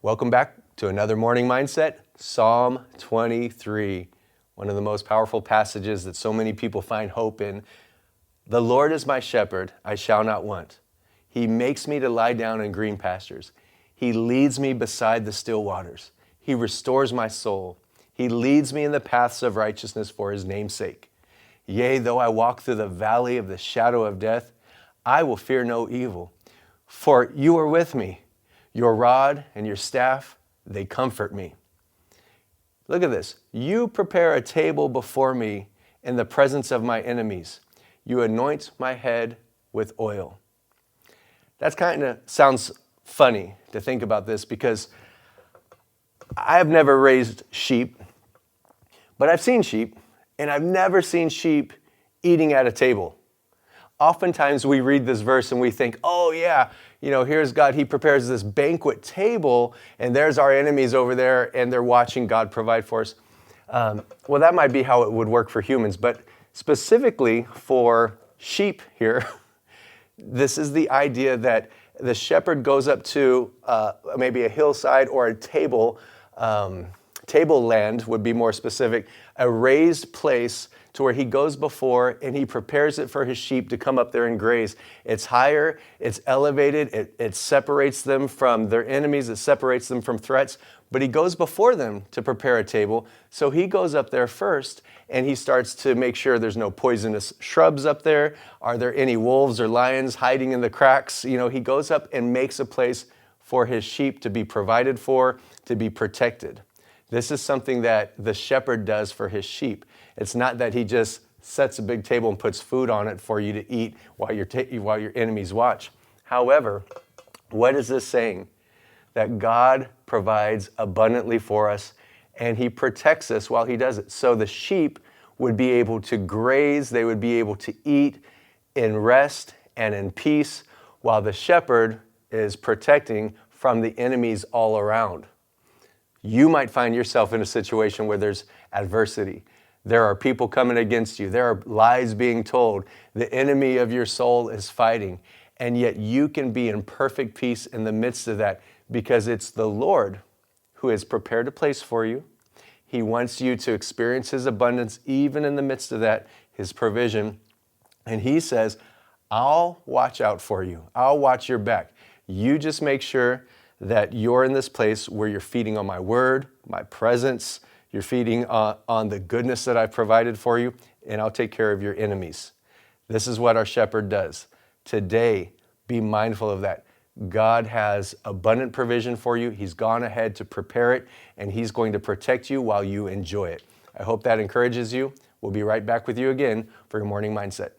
Welcome back to another morning mindset, Psalm 23, one of the most powerful passages that so many people find hope in. The Lord is my shepherd, I shall not want. He makes me to lie down in green pastures. He leads me beside the still waters. He restores my soul. He leads me in the paths of righteousness for his name's sake. Yea, though I walk through the valley of the shadow of death, I will fear no evil, for you are with me. Your rod and your staff, they comfort me. Look at this. You prepare a table before me in the presence of my enemies. You anoint my head with oil. That kind of sounds funny to think about this because I have never raised sheep, but I've seen sheep, and I've never seen sheep eating at a table. Oftentimes we read this verse and we think, oh yeah, here's God, he prepares this banquet table and there's our enemies over there and they're watching God provide for us. Well, that might be how it would work for humans, but specifically for sheep here, this is the idea that the shepherd goes up to maybe a hillside or a tableland would be more specific, a raised place to where he goes before and he prepares it for his sheep to come up there and graze. It's higher, it's elevated, it separates them from their enemies, it separates them from threats, but he goes before them to prepare a table. So he goes up there first and he starts to make sure there's no poisonous shrubs up there. Are there any wolves or lions hiding in the cracks? He goes up and makes a place for his sheep to be provided for, to be protected. This is something that the shepherd does for his sheep. It's not that he just sets a big table and puts food on it for you to eat while your enemies watch. However, what is this saying? That God provides abundantly for us and he protects us while he does it. So the sheep would be able to graze, they would be able to eat in rest and in peace while the shepherd is protecting from the enemies all around. You might find yourself in a situation where there's adversity. There are people coming against you. There are lies being told. The enemy of your soul is fighting. And yet you can be in perfect peace in the midst of that because it's the Lord who has prepared a place for you. He wants you to experience his abundance even in the midst of that, his provision. And he says, I'll watch out for you. I'll watch your back. You just make sure that you're in this place where you're feeding on my word, my presence, you're feeding on the goodness that I've provided for you, and I'll take care of your enemies. This is what our shepherd does. Today, be mindful of that. God has abundant provision for you. He's gone ahead to prepare it, and he's going to protect you while you enjoy it. I hope that encourages you. We'll be right back with you again for your morning mindset.